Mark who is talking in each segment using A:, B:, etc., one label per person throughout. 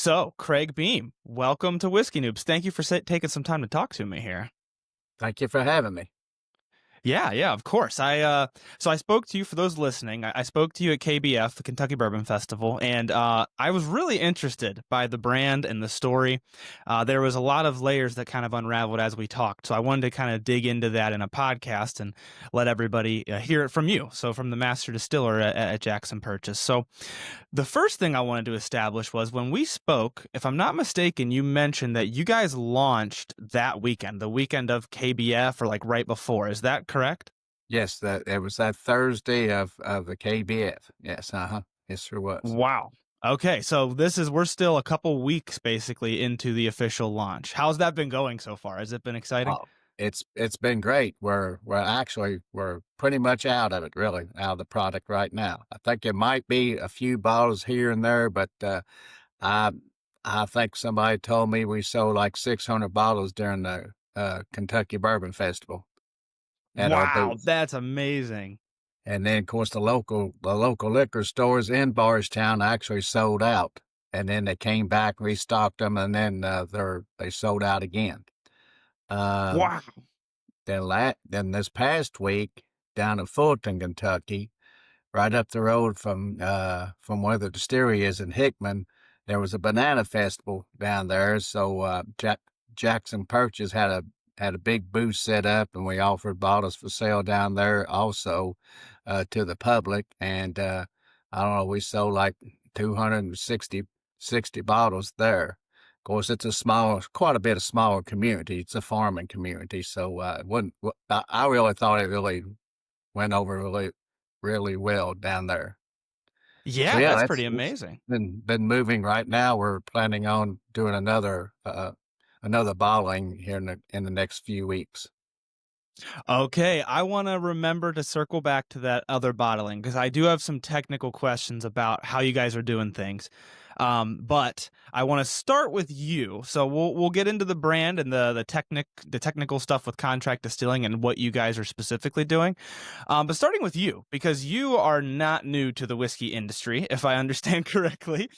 A: So, Craig Beam, welcome to Whiskey Noobs. Thank you for taking some time to talk to me here.
B: Thank you for having me.
A: Yeah, of course. I spoke to you for those listening. I spoke to you at KBF, the Kentucky Bourbon Festival, and I was really interested by the brand and the story. There was a lot of layers that kind of unraveled as we talked, so I wanted to kind of dig into that in a podcast and let everybody hear it from you. So, from the Master Distiller at Jackson Purchase. So, the first thing I wanted to establish was when we spoke, if I'm not mistaken, you mentioned that you guys launched that weekend, the weekend of KBF or like right before. Is that correct?
B: Yes, that it was that Thursday of the KBF. Yes, it sure was.
A: Wow. Okay, so we're still a couple weeks basically into the official launch. How's that been going so far? Has it been exciting?
B: Oh, it's been great. We're pretty much out of it, really, out of the product right now. I think it might be a few bottles here and there, but I I think somebody told me we sold like 600 bottles during the Kentucky Bourbon Festival at our
A: Wow,
B: booth.
A: that's amazing.
B: And then, of course, the local liquor stores in Bardstown actually sold out. And then they came back, restocked them, and then they sold out again. Um,
A: Wow.
B: then this past week down in Fulton, Kentucky, right up the road from where the distillery is in Hickman, there was a banana festival down there. So Jackson Purchase had a big booth set up, and we offered bottles for sale down there also to the public. And I don't know, we sold like 260 bottles there. Of course, it's quite a bit of smaller community. It's a farming community, so it wouldn't. I really thought it really went over really well down there. So
A: Yeah,
B: yeah,
A: that's
B: that's
A: pretty
B: it's
A: amazing.
B: been moving right now. We're planning on doing another bottling here in the next few weeks.
A: Okay, I want to remember to circle back to that other bottling because I do have some technical questions about how you guys are doing things. But I want to start with you. So we'll get into the brand and the technical stuff with contract distilling and what you guys are specifically doing. But starting with you because you are not new to the whiskey industry, if I understand correctly.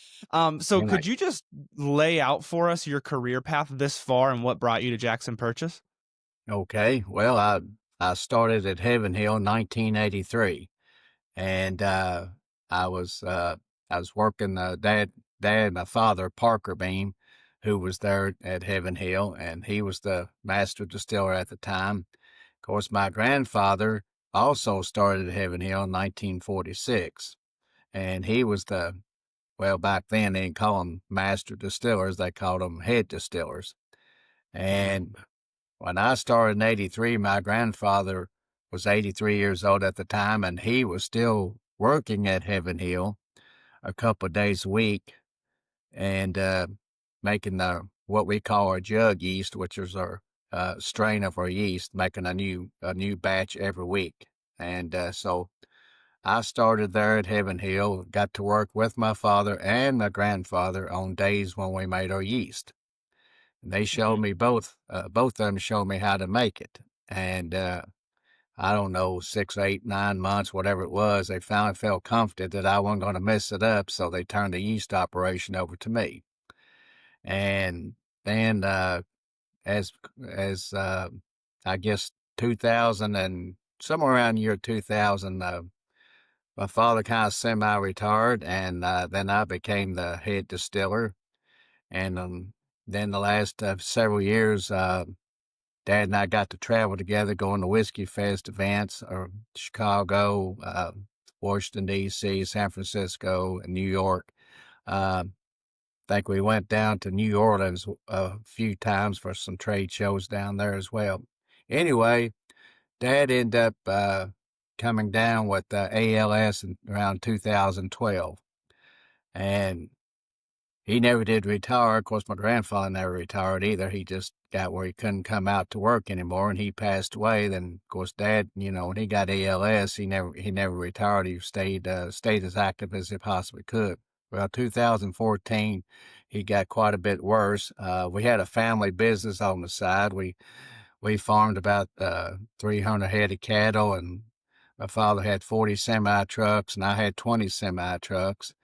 A: So
B: Right.
A: could you just lay out for us your career path this far and what brought you to Jackson Purchase?
B: Okay. Well, I started at Heaven Hill in 1983, and I was uh, I was working dad and my father Parker Beam, who was there at Heaven Hill, and he was the master distiller at the time. Of course, my grandfather also started at Heaven Hill in 1946, and he was back then they didn't call them master distillers; they called them head distillers. And when I started in 83, my grandfather was 83 years old at the time, and he was still working at Heaven Hill a couple of days a week and making what we call our jug yeast, which is our strain of our yeast, making a new batch every week. And so I started there at Heaven Hill, got to work with my father and my grandfather on days when we made our yeast. They showed
A: Mhm.
B: me both of them showed me how to make it. And I don't know, 6, 8, 9 months, whatever it was, they finally felt confident that I wasn't going to mess it up. So they turned the yeast operation over to me. And then, as I guess 2000 and somewhere around the year 2000, my father kind of semi-retired, and then I became the head distiller. And then the last several years, Dad and I got to travel together, going to Whiskey Fest events, or Chicago, Washington D.C., San Francisco, and New York. Think we went down to New Orleans a few times for some trade shows down there as well. Anyway, Dad ended up coming down with ALS in around 2012, and he never did retire. Of course, my grandfather never retired either. He just got where he couldn't come out to work anymore, and he passed away. Then, of course, Dad, when he got ALS, he never retired. He stayed as active as he possibly could. Well, 2014, he got quite a bit worse. We had a family business on the side. We farmed about 300 head of cattle, and my father had 40 semi trucks, and I had 20 semi trucks.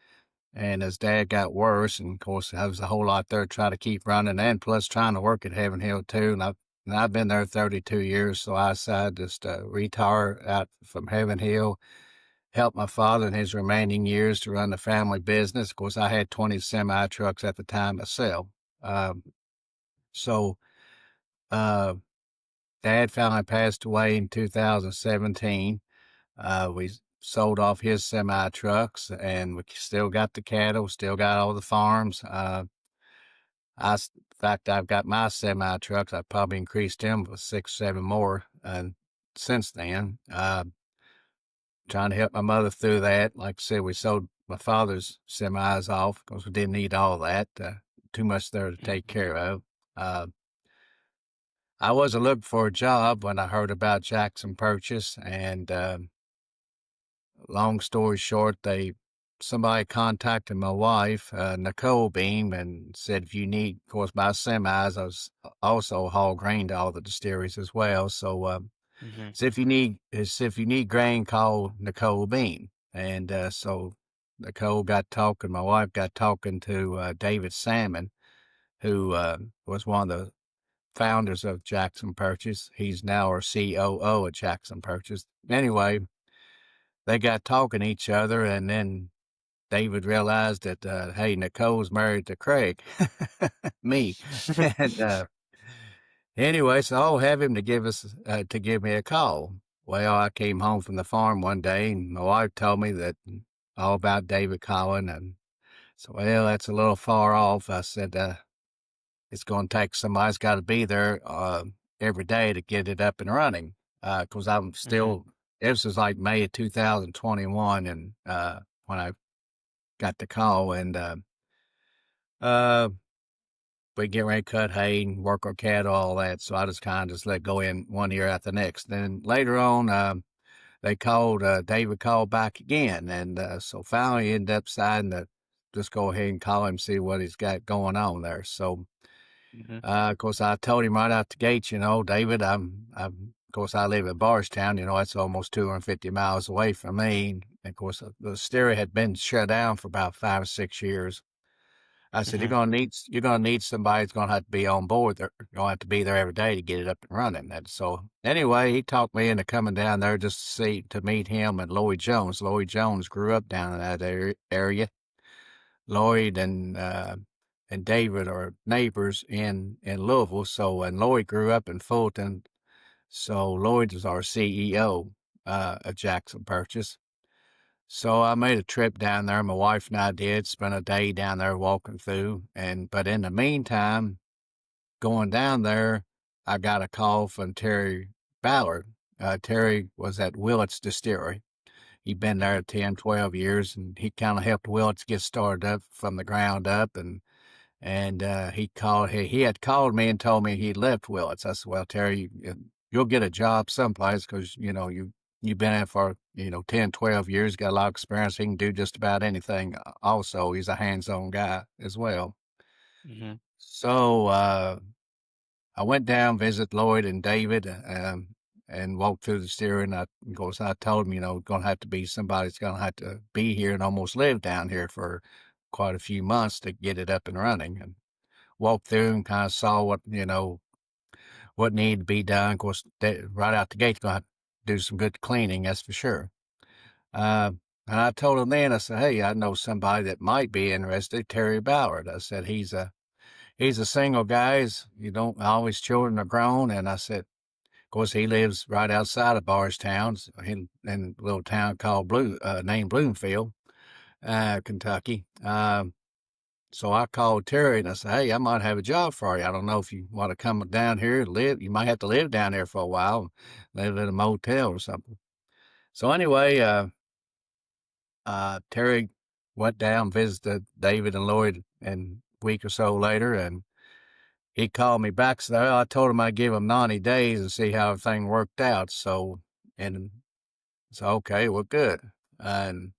B: And his dad got worse, and of course, there was a whole lot there trying to keep running, and plus trying to work at Heaven Hill too. And I've been there 32 years, so I decided just to retire out from Heaven Hill, help my father in his remaining years to run the family business. Of course, I had 20 semi trucks at the time myself. Um, so, uh, Dad finally passed away in 2017. We sold off his semi trucks, and we still got the cattle, still got all the farms. In fact, I've got my semi trucks. I've probably increased them with 6, 7 more since then. Trying to help my mother through that. Like I said, we sold my father's semis off because we didn't need all that. Too much there to take
A: Mhm.
B: care of. Uh, I wasn't looking for a job when I heard about Jackson Purchase, and long story short, somebody contacted my wife, Nicole Beam, and said if you need, of course, my semis, I was also haul grain to all the distilleries as well. So,
A: Mhm.
B: if you need grain, call Nicole Beam. And so Nicole got talking. My wife got talking to David Salmon, who was one of the founders of Jackson Purchase. He's now our COO at Jackson Purchase. Anyway, they got talking to each other, and then David realized that, hey, Nicole's married to Craig, me. And anyway, so I'll have him to give me a call. Well, I came home from the farm one day, and my wife told me that all about David calling, and so, well, that's a little far off. I said, it's going to take somebody's got to be there every day to get it up and running. Because I'm
A: Mhm.
B: still, this was like May of 2021, and when I got the call, and uh, we get ready to cut hay and work our cattle, all that. So I just kind of just let go in one ear after the next. Then later on, David called back again. And so finally ended up deciding to just go ahead and call him, see what he's got going on there. So,
A: Mhm.
B: of course, I told him right out the gate, David, of course, I live in Bardstown, that's almost 250 miles away from me. And of course, the distillery had been shut down for about 5 or 6 years. I said,
A: Mhm.
B: you're gonna need somebody that's gonna have to be on board there. You're gonna have to be there every day to get it up and running. And so anyway, he talked me into coming down there just to meet him and Lloyd Jones. Lloyd Jones grew up down in that area. Lloyd and David are neighbors in Louisville. So and Lloyd grew up in Fulton. So Lloyd is our CEO of Jackson Purchase. So I made a trip down there. My wife and I did spend a day down there walking through. But in the meantime, going down there, I got a call from Terry Ballard. Terry was at Willett's Distillery. He'd been there
A: Mhm.
B: 10, 12 years, and he kind of helped Willett's get started up from the ground up. And he had called me and told me he'd left Willits. I said, well, Terry, you'll get a job someplace because, you've been there for, 10, 12 years, got a lot of experience. He can do just about anything. Also, he's a hands-on guy as well.
A: Mhm.
B: So, I went down, visit Lloyd and David, and walked through the steering. Of course, I told him, going to have to be somebody that's going to have to be here and almost live down here for quite a few months to get it up and running. And walked through and kind of saw what needed to be done. Of course, right out the gate, going to have to do some good cleaning, that's for sure. Uh, and I told him then, I said, hey, I know somebody that might be interested, Terry Ballard. I said, he's a single guy. All his children are grown. And I said, of course, he lives right outside of Bardstown, in a little town called named Bloomfield, Kentucky. So I called Terry and I said, hey, I might have a job for you. I don't know if you want to come down here and live. You might have to live down there for a while, live in a motel or something. So anyway, Terry went down, visited David and Lloyd, and a week or so later, and he called me back. So I told him I'd give him 90 days and see how everything worked out. And so, okay, well, good. And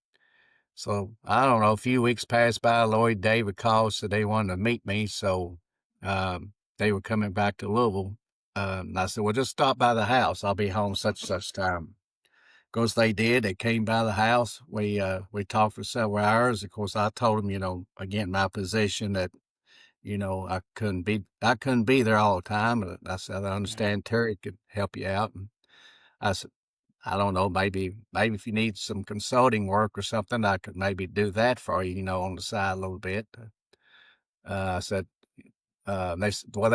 B: so I don't know, a few weeks passed by, Lloyd, David called, said they wanted to meet me. So they were coming back to Louisville. I said, well, just stop by the house. I'll be home such time. Of course, they did. They came by the house. We talked for several hours. Of course, I told them, again, my position that, I couldn't be there all the time. But I said, I
A: Mhm.
B: understand Terry could help you out. And I said, I don't know, maybe if you need some consulting work or something, I could maybe do that for you, on the side a little bit. I said, they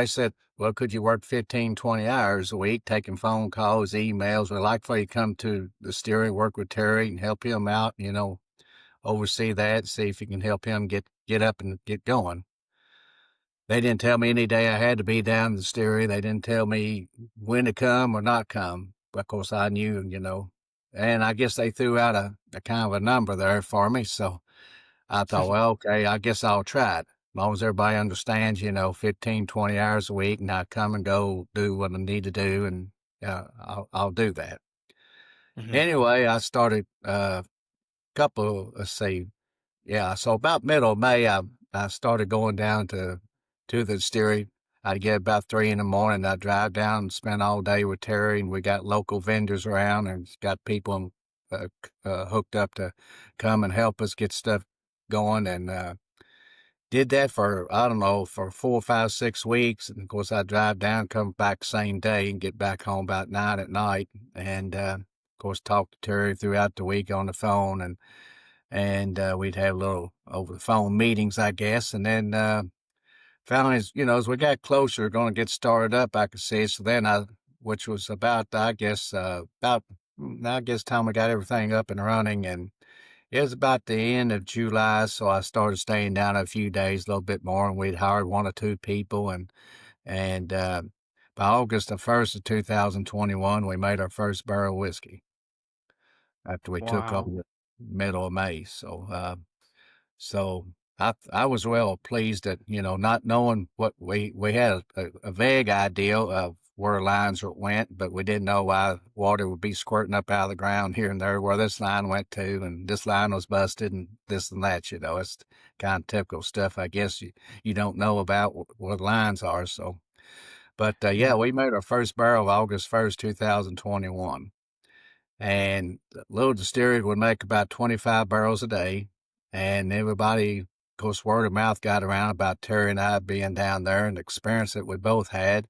B: said, well, could you work 15, 20 hours a week, taking phone calls, emails? We'd like for you to come to the steering, work with Terry and help him out, oversee that, see if you can help him get up and get going. They didn't tell me any day I had to be down in the steering. They didn't tell me when to come or not come. But of course, I knew, and I guess they threw out a kind of a number there for me. So I thought, well, okay, I guess I'll try it. As long as everybody understands, 15, 20 hours a week, and I come and go do what I need to do, and I'll do that.
A: Mhm.
B: Anyway, I started let's see, yeah, so about middle of May, I started going down to the distillery. I'd get about 3 in the morning. I'd drive down and spend all day with Terry, and we got local vendors around and got people hooked up to come and help us get stuff going. And did that for, I don't know, for 4, 5, 6 weeks. And of course, I'd drive down, come back same day, and get back home about 9 at night. And of course, talk to Terry throughout the week on the phone, and we'd have little over the phone meetings, I guess. And then finally, as we got closer, going to get started up, I could see. So then which was about, I guess, time we got everything up and running, and it was about the end of July. So I started staying down a few days, a little bit more, and we'd hired 1 or 2 people, and by August the 1st of 2021, we made our first barrel of whiskey after we took over
A: Wow.
B: the middle of May. So I was well pleased that, not knowing what we had a vague idea of where lines went, but we didn't know why water would be squirting up out of the ground here and there where this line went to, and this line was busted and this and that. It's kind of typical stuff, I guess, you don't know about what lines are. So, but yeah,
A: Yeah.
B: we made our first barrel August 1st, 2021. And the little distillery would make about 25 barrels a day. And everybody, of course, word of mouth got around about Terry and I being down there and the experience that we both had.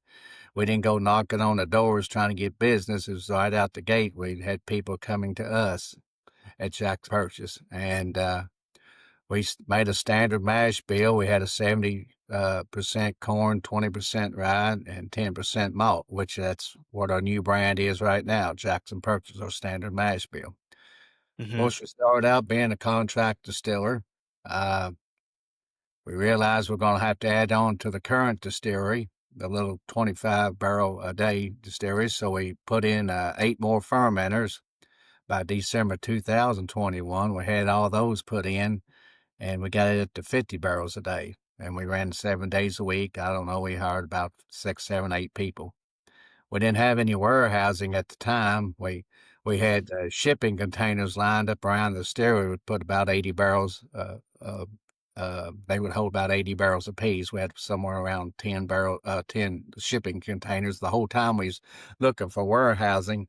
B: We didn't go knocking on the doors trying to get business. It was right out the gate. We had people coming to us at Jackson Purchase. And we made a standard mash bill. We had a 70 percent corn, 20% rye, and 10% malt, which that's what our new brand is right now. Jackson Purchase, our standard mash bill. Of
A: Mhm.
B: course, we started out being a contract distiller. Uh, we realized we're going to have to add on to the current distillery, the little 25 barrel a day distillery. So we put in 8 more fermenters. By December 2021, we had all those put in, and we got it up to 50 barrels a day. And we ran 7 days a week. I don't know, we hired about 6, 7, 8 people. We didn't have any warehousing at the time. We had shipping containers lined up around the distillery. We would put about 80 barrels. They would hold about 80 barrels apiece. We had somewhere around 10 shipping containers. The whole time we was looking for warehousing,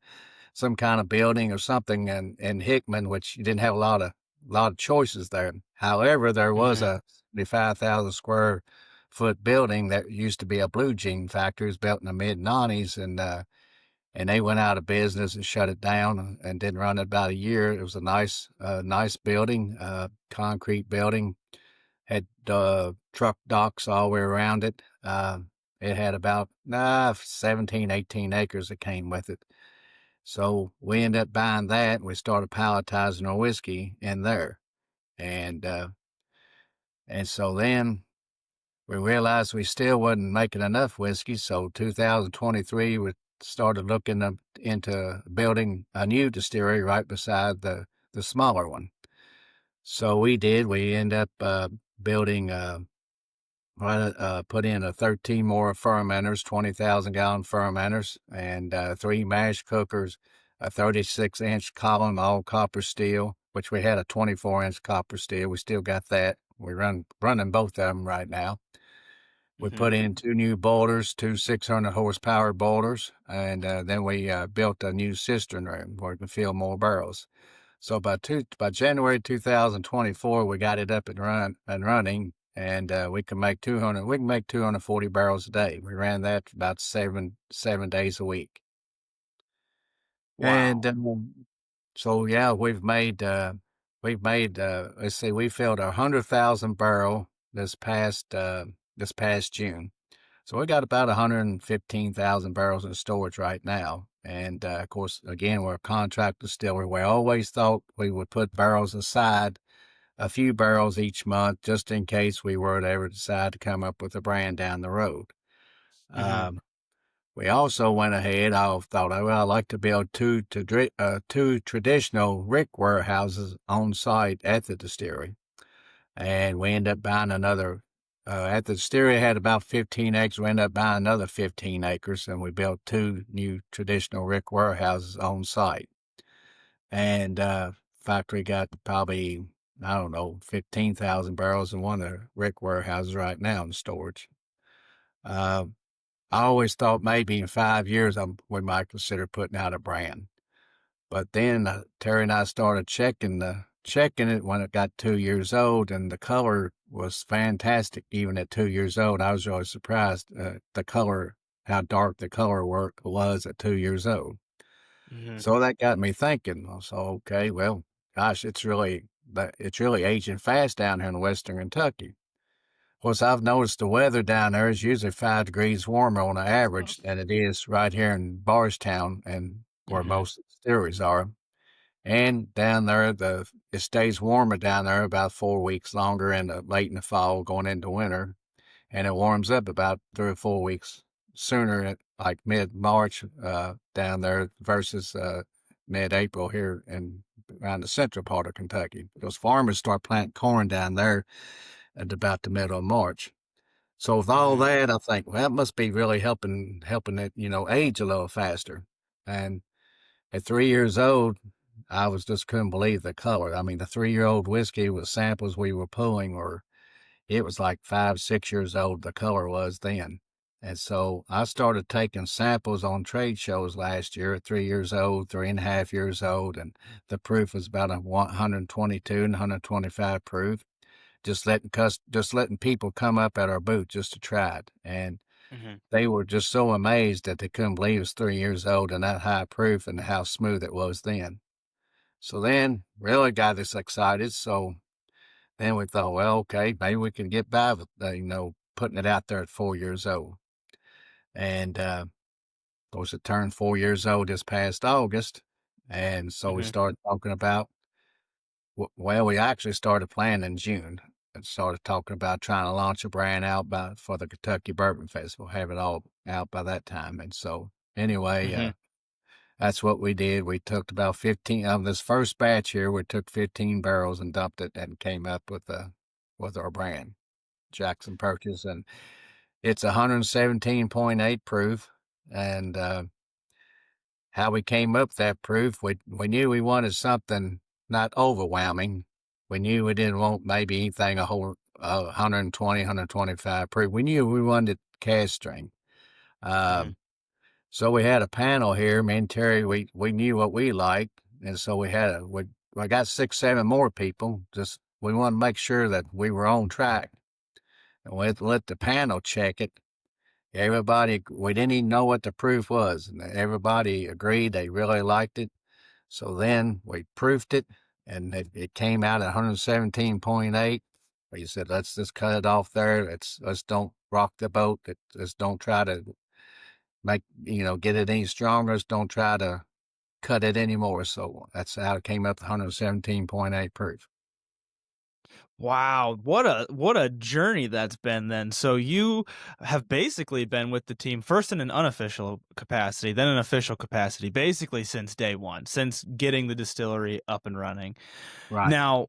B: some kind of building or something in Hickman, which you didn't have a lot of choices there. However, there was
A: Mhm.
B: a 75,000 square foot building that used to be a blue jean factory. It was built in the mid '90s, and they went out of business and shut it down and didn't run it about a year. It was a nice building, concrete building, had truck docks all the way around it. It had about 17, 18 acres that came with it. So we ended up buying that, and we started palletizing our whiskey in there. And and so then we realized we still wasn't making enough whiskey. So 2023, we started looking into building a new distillery right beside the smaller one. So we did. We ended up building put in a 13 more fermenters, 20,000-gallon fermenters, and 3 mash cookers, a 36-inch column, all copper steel, which we had a 24-inch copper steel. We still got that. We're running both of them right now. We
A: Hmm.
B: put in two new boilers, two 600 horsepower boilers, and then we built a new cistern room where we can fill more barrels. So by January 2024, we got it up and running, and we can make 240 barrels a day. We ran that for about seven days a week, and
A: Wow.
B: so yeah, we've made let's see, we filled 100,000 barrel this past June. So we got about 115,000 barrels in storage right now. And of course, again, we're a contract distillery. We always thought we would put barrels aside, a few barrels each month, just in case we were to ever decide to come up with a brand down the road.
A: Hmm.
B: Um, we also went ahead. I thought, oh, well, I'd like to build two traditional rick warehouses on site at the distillery, and we ended up buying another. At the distillery had about 15 acres. We ended up buying another 15 acres, and we built two new traditional rick warehouses on site. And factory got probably, I don't know, 15,000 barrels in one of the rick warehouses right now in storage. Uh, I always thought maybe in 5 years we might consider putting out a brand. But then Terry and I started checking it when it got 2 years old, and the color was fantastic even at 2 years old. I was really surprised the color, how dark the color work was at 2 years old.
A: Hmm.
B: So that got me thinking. So okay, well, gosh, it's really aging fast down here in Western Kentucky. Of course, I've noticed the weather down there is usually 5 degrees warmer on the average than it is right here in Bardstown and where
A: Hmm.
B: most distilleries are. And down there, it stays warmer down there about 4 weeks longer in the late in the fall, going into winter, and it warms up about 3 or 4 weeks sooner, at like mid March down there versus mid April here and around the central part of Kentucky. Those farmers start planting corn down there at about the middle of March. So with all
A: Hmm.
B: that, I think, well, that must be really helping it, age a little faster. And at 3 years old, I was just couldn't believe the color. I mean, the 3-year-old whiskey with samples we were pulling were, it was like 5, 6 years old, the color was then. And so I started taking samples on trade shows last year at 3 years old, 3.5 years old, and the proof was about a 122 and 125 proof. Just letting people come up at our booth just to try it. And
A: Hmm.
B: they were just so amazed that they couldn't believe it was 3 years old and that high proof and how smooth it was then. So then really got us excited. So then we thought, well, okay, maybe we can get by with, putting it out there at 4 years old. And, of course, it turned 4 years old this past August. And so we
A: Hmm.
B: started talking about, well, we actually started planning in June and started talking about trying to launch a brand out for the Kentucky Bourbon Festival, have it all out by that time. And so anyway,
A: Hmm.
B: that's what we did. We took about 15 of this first batch here. We took 15 barrels and dumped it and came up with our brand, Jackson Purchase, and it's 117.8 proof. And how we came up with that proof, we knew we wanted something not overwhelming. We knew we didn't want maybe anything a whole 120, 125 proof. We knew we wanted cask strength.
A: Hmm.
B: Um, So we had a panel here. Me and Terry, we knew what we liked, and so we got 6, 7 more people. Just we wanted to make sure that we were on track, and we let the panel check it. Everybody, we didn't even know what the proof was, and everybody agreed they really liked it. So then we proofed it, and it came out at 117.8. We said, let's just cut it off there. Let's don't rock the boat. Let's don't try to get it any stronger. Don't try to cut it anymore. So that's how it came up to 117.8 proof.
A: Wow, what a journey that's been then. So you have basically been with the team first in an unofficial capacity, then an official capacity, basically since day one, since getting the distillery up and running.
B: Right.
A: Now,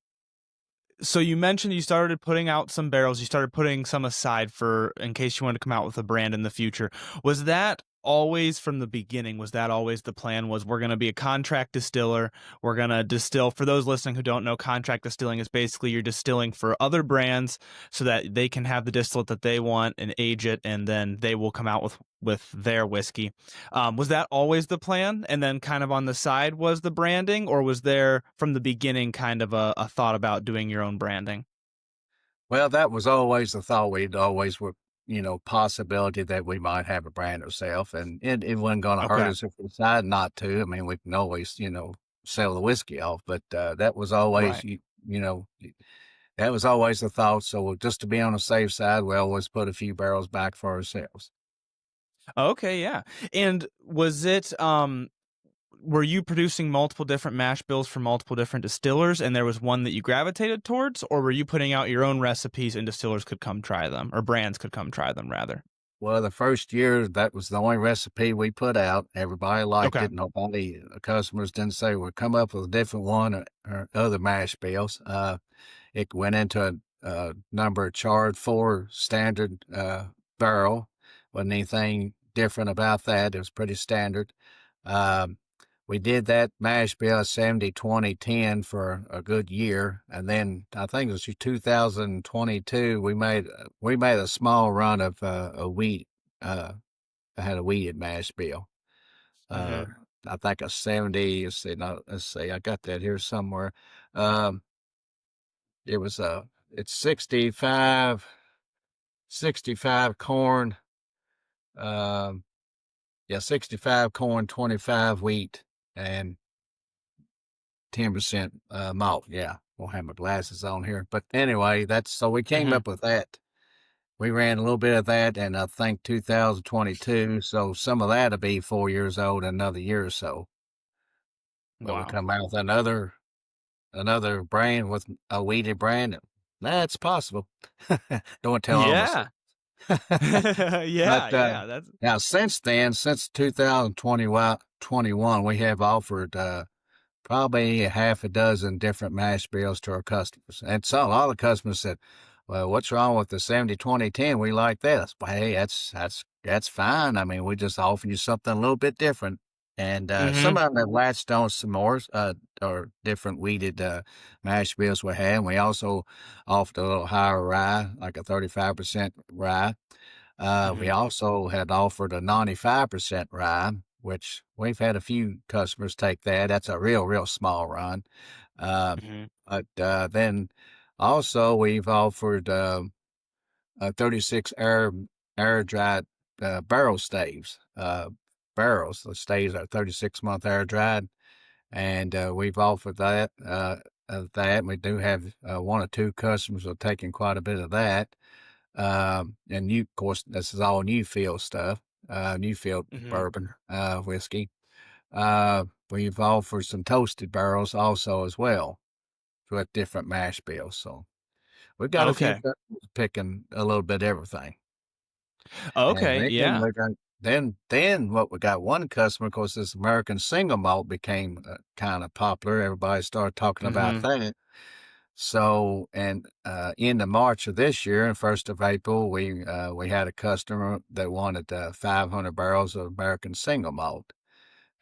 A: so you mentioned you started putting out some barrels, you started putting some aside for in case you wanted to come out with a brand in the future. Was that always from the beginning, was that always the plan, was we're going to be a contract distiller, we're going to distill? For those listening who don't know, contract distilling is basically you're distilling for other brands so that they can have the distillate that they want and age it, and then they will come out with their whiskey. Was that always the plan, and then kind of on the side was the branding, or was there from the beginning kind of a thought about doing your own branding?
B: Well, that was always the thought. We'd always were, possibility that we might have a brand ourselves, and it wasn't going to hurt
A: Okay.
B: us if we decided not to. I mean, we can always, sell the whiskey off, but that was always,
A: Right.
B: you know, that was always the thought. So just to be on the safe side, we always put a few barrels back for ourselves.
A: Okay, yeah. And was it were you producing multiple different mash bills for multiple different distillers, and there was one that you gravitated towards, or were you putting out your own recipes and distillers could come try them, or brands could come try them rather?
B: Well, the first year, that was the only recipe we put out. Everybody liked
A: Okay.
B: it. Nobody, the customers didn't say, we'll come up with a different one or other mash bills. It went into a number charred for standard barrel. Wasn't anything different about that. It was pretty standard. Um, we did that mash bill 70-20-10 for a good year, and then I think it was 2022. We made a small run of a wheat. I had a wheated mash bill. Uh,
A: Mm-hmm.
B: I think a 70. Let's see. No, let's see. I got that here somewhere. Um, it was it's 65 corn. Um, yeah, 65 corn, 25 wheat, and 10% malt. Yeah, won't have my glasses on here, but anyway, that's so we came
A: Mm-hmm.
B: up with that. We ran a little bit of that, and I think 2022. So some of that'll be 4 years old, another year or so. But we
A: Wow.
B: come out with another brand with a wheated brand. That's possible. Don't tell all my
A: Yeah.
B: secrets.
A: Yeah,
B: But
A: yeah. That's
B: now, since then, since 2021, we have offered probably a half a dozen different mash bills to our customers. And so a lot of customers said, well, what's wrong with the 70-20-10? We like this. But hey, that's fine. I mean, we just offer you something a little bit different. And
A: mm-hmm.
B: some of them have latched on some more or different weeded mash bills we had. And we also offered a little higher rye, like a 35% rye. We
A: Mm-hmm.
B: also had offered a 95% rye, which we've had a few customers take that. That's a real small run. Uh,
A: Mm-hmm.
B: but then also we've offered 36 air dried barrel staves. Barrels, the staves are 36-month air dried, and we've offered that. We do have one or two customers who are taking quite a bit of that. And you, of course, this is all new field stuff, new field
A: Mm-hmm.
B: bourbon, whiskey. We've offered some toasted barrels also as well with different mash bills. So we've got a few
A: Okay.
B: customers picking a little bit of everything. And
A: Okay,
B: then
A: yeah.
B: we got then what we got one customer, of course, this American single malt became kind of popular. Everybody started talking about
A: Mm-hmm.
B: that. So, and in the March of this year, and 1st of April, we had a customer that wanted 500 barrels of American single malt,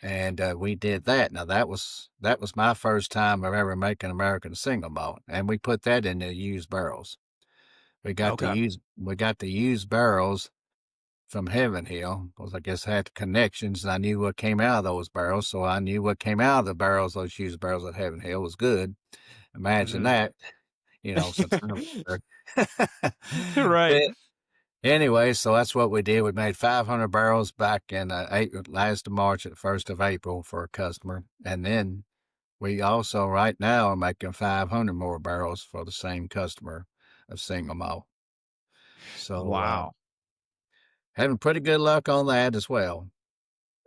B: and we did that. Now that was my first time of ever making American single malt, and we put that in the used barrels.
A: Okay.
B: We got the used barrels from Heaven Hill, because I guess I had connections, and I knew what came out of those barrels, so I knew what came out of the barrels, those used barrels at Heaven Hill was good. Imagine
A: Mm-hmm.
B: that. Since I was there.
A: Right.
B: But anyway, so that's what we did. We made 500 barrels back in last of March at 1st of April for a customer. And then we also right now are making 500 more barrels for the same customer of single malt. So
A: Wow.
B: having pretty good luck on that as well.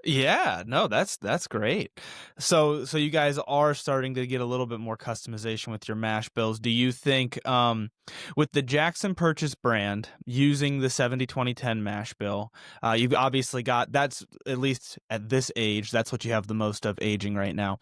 A: Yeah, no, that's great. So you guys are starting to get a little bit more customization with your mash bills. Do you think with the Jackson Purchase brand using the 70-20-10 mash bill, you've obviously got, that's at least at this age, that's what you have the most of aging right now.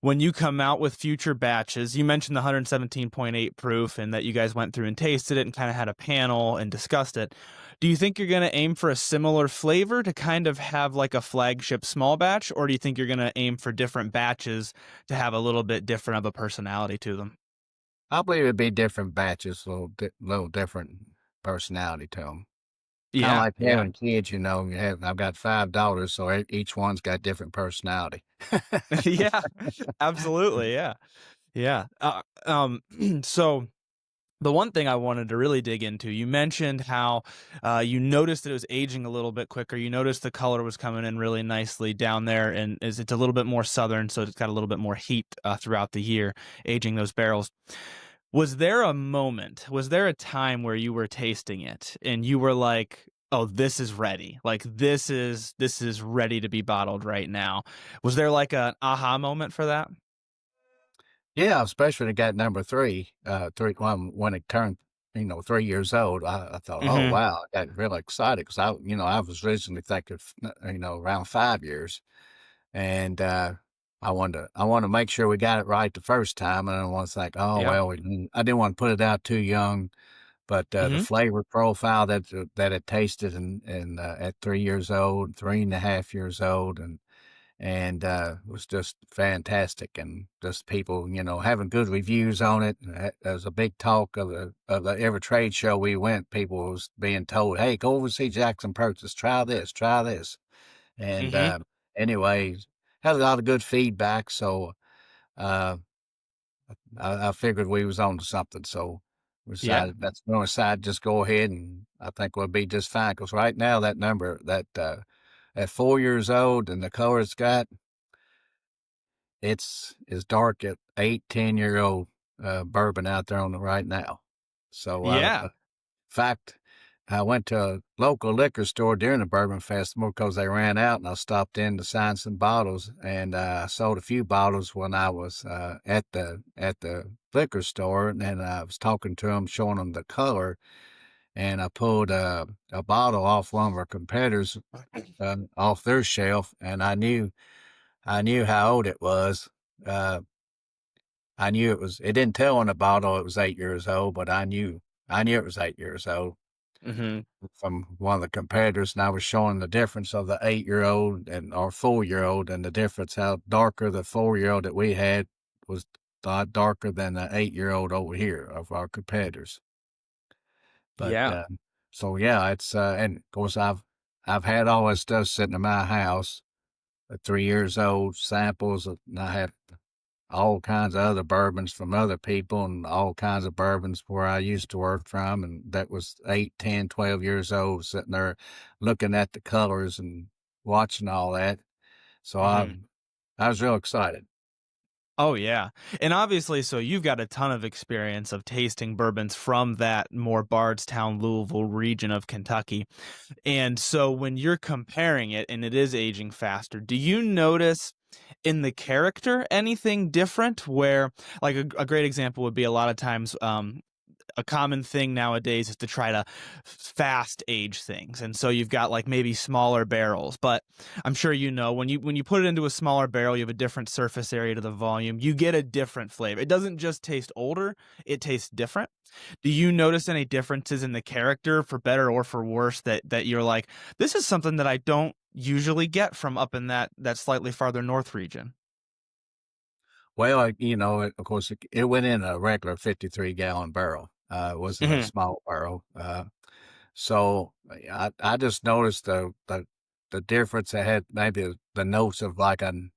A: When you come out with future batches, you mentioned the 117.8 proof and that you guys went through and tasted it and kind of had a panel and discussed it. Do you think you're going to aim for a similar flavor to kind of have like a flagship small batch, or do you think you're going to aim for different batches to have a little bit different of a personality to them?
B: I believe it'd be different batches, little different personality to them. Kind of
A: Yeah,
B: like
A: yeah.
B: having kids, I've got 5 daughters, so each one's got different personality.
A: Yeah, absolutely. Yeah. Yeah. So the one thing I wanted to really dig into, you mentioned how you noticed that it was aging a little bit quicker. You noticed the color was coming in really nicely down there, and is it's a little bit more southern, so it's got a little bit more heat throughout the year, aging those barrels. Was there a moment? Was there a time where you were tasting it and you were like, "Oh, this is ready. Like this is ready to be bottled right now." Was there like an aha moment for that?
B: Yeah, especially when it got number three, when it turned, 3 years old. I thought, oh
A: Mhm.
B: wow, I got really excited because I was originally thinking, around 5 years, and I wanted to make sure we got it right the first time, and I didn't want to think, oh
A: Yeah.
B: well, I didn't want to put it out too young, but the
A: Mhm.
B: flavor profile that it tasted at 3 years old, 3.5 years old, and was just fantastic, and just people, having good reviews on it. There was a big talk of the every trade show we went. People was being told, "Hey, go over and see Jackson Purchase. Try this." And
A: Mhm.
B: anyway, had a lot of good feedback. So uh, I figured we was on to something. So we
A: Yeah.
B: decided that's when we decided just go ahead, and I think we'll be just fine. Because right now that number at 4 years old and the color it's got, it's as dark at 8, 10-year old bourbon out there on the right now. So,
A: Yeah.
B: fact, I went to a local liquor store during the bourbon festival because they ran out, and I stopped in to sign some bottles, and I sold a few bottles when I was at the liquor store, and then I was talking to them, showing them the color, and I pulled a bottle off one of our competitors off their shelf, and I knew how old it was. Uh, I knew it didn't tell on the bottle it was 8 years old, but I knew it was 8 years old
A: Mhm.
B: from one of the competitors, and I was showing the difference of the 8 year old and or 4 year old, and the difference how darker the 4 year old that we had was a lot darker than the 8 year old over here of our competitors. But
A: Yeah.
B: so yeah, it's and of course I've had all this stuff sitting in my house, 3 years old samples, and I have all kinds of other bourbons from other people and all kinds of bourbons where I used to work from. And that was 8, 10, 12 years old, sitting there looking at the colors and watching all that. So I,
A: Mhm.
B: I was real excited.
A: Oh yeah. And obviously, so you've got a ton of experience of tasting bourbons from that more Bardstown, Louisville region of Kentucky. And so when you're comparing it and it is aging faster, do you notice in the character anything different where like a great example would be a lot of times a common thing nowadays is to try to fast age things. And so you've got like maybe smaller barrels, but I'm sure you know when you put it into a smaller barrel, you have a different surface area to the volume. You get a different flavor. It doesn't just taste older, it tastes different. Do you notice any differences in the character for better or for worse that you're like, this is something that I don't usually get from up in that slightly farther north region?
B: Well, of course, it went in a regular 53-gallon barrel. It wasn't a
A: Mhm.
B: small barrel. So I just noticed the difference. I had maybe the notes of like an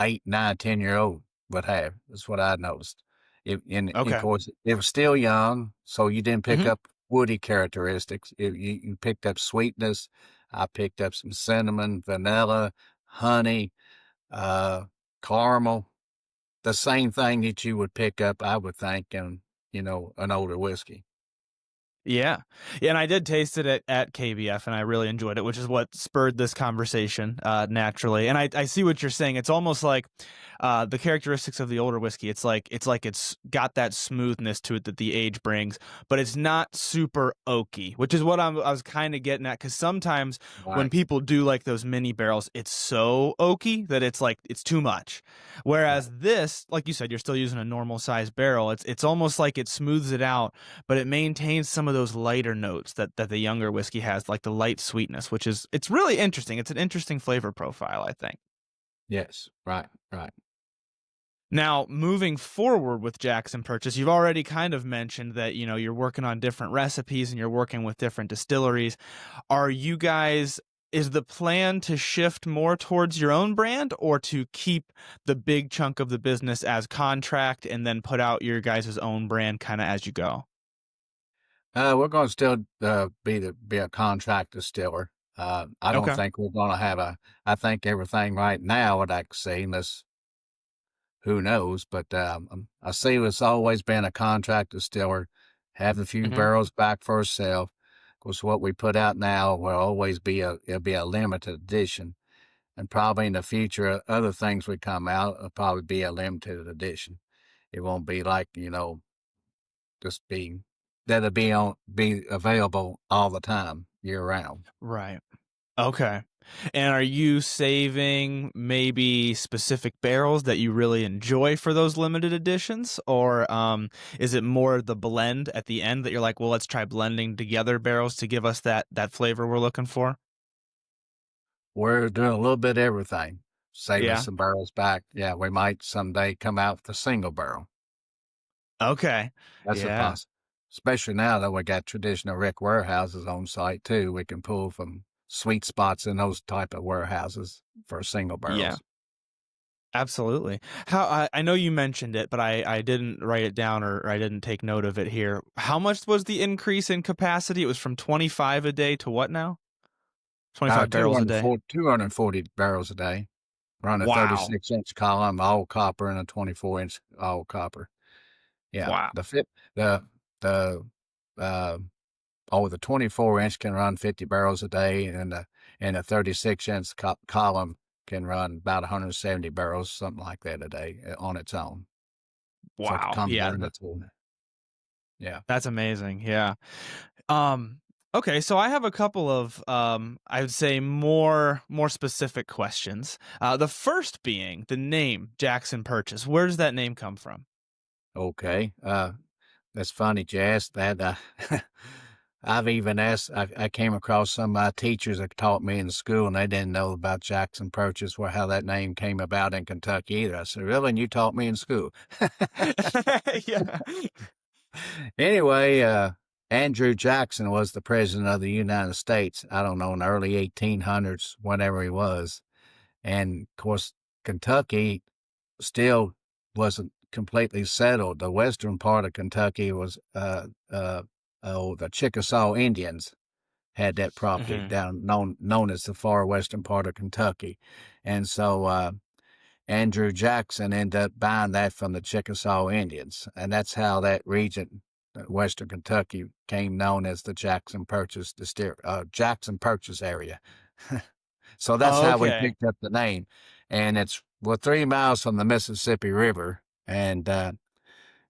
B: 8, 9, 10-year old would have. That's what I noticed. And of
A: Okay.
B: course, it was still young, so you didn't pick
A: Mhm.
B: up woody characteristics. You picked up sweetness. I picked up some cinnamon, vanilla, honey, uh, caramel. The same thing that you would pick up, I would think, in an older whiskey.
A: Yeah. Yeah, and I did taste it at KBF and I really enjoyed it, which is what spurred this conversation naturally. And I see what you're saying. It's almost like the characteristics of the older whiskey. It's got that smoothness to it that the age brings, but it's not super oaky, which is what I was kind of getting at. Because sometimes when
B: Right.
A: people do like those mini barrels, it's so oaky that it's like it's too much. Whereas
B: Right.
A: this, like you said, you're still using a normal size barrel. It's almost like it smooths it out, but it maintains some of those lighter notes that the younger whiskey has, like the light sweetness, which is it's really interesting. It's an interesting flavor profile, I think.
B: Yes. Right. Right.
A: Now, moving forward with Jackson Purchase, you've already kind of mentioned that, you're working on different recipes and you're working with different distilleries. Are you guys, is the plan to shift more towards your own brand or to keep the big chunk of the business as contract and then put out your guys' own brand kind of as you go?
B: We're going to still be a contract distiller. I don't
A: Okay.
B: think we're going to have a. I think everything right now, what I can see, unless who knows, but I see it's always been a contract distiller, have a few
A: Hmm.
B: barrels back for ourselves. Of course, what we put out now will always be it'll be a limited edition, and probably in the future, other things we come out will probably be a limited edition. It won't be like just being that'll be available all the time year round.
A: Right. Okay. And are you saving maybe specific barrels that you really enjoy for those limited editions? Or is it more the blend at the end that you're like, well, let's try blending together barrels to give us that flavor we're looking for?
B: We're doing a little bit of everything, saving
A: Yeah.
B: some barrels back. Yeah, we might someday come out with a single barrel.
A: Okay.
B: That's a
A: Yeah.
B: poss especially now that we got traditional rick warehouses on site too. We can pull from sweet spots in those type of warehouses for single
A: Yeah.
B: barrels.
A: Absolutely. I know you mentioned it, but I didn't write it down or I didn't take note of it here. How much was the increase in capacity? It was from 25 a day to what now? 25 barrels a day.
B: 240 barrels a day. Run a
A: Wow.
B: 36-inch column, all copper, and a 24-inch all copper. Yeah,
A: Wow.
B: the the uh, the 24-inch can run 50 barrels a day, and the 36-inch column can run about 170 barrels, something like that a day on its own. So it
A: Wow.
B: comes
A: Yeah.
B: under its own. Yeah.
A: That's amazing. Yeah. Um, okay, so I have a couple of I would say more specific questions. The first being the name Jackson Purchase. Where does that name come from?
B: Okay. That's funny, Jazz. That I've even asked. I came across some of my teachers that taught me in school, and they didn't know about Jackson Purchase or how that name came about in Kentucky either. I said, "Really? And you taught me in school?"
A: Yeah.
B: Anyway, Andrew Jackson was the president of the United States. I don't know in the early 1800s, whenever he was, and of course, Kentucky still wasn't completely settled. The western part of Kentucky was the Chickasaw Indians had that property
A: Hmm.
B: down known as the far western part of Kentucky, and so Andrew Jackson ended up buying that from the Chickasaw Indians, and that's how that region, western Kentucky, came known as the Jackson Purchase area. So that's how we
A: Okay.
B: picked up the name, and we're 3 miles from the Mississippi River, and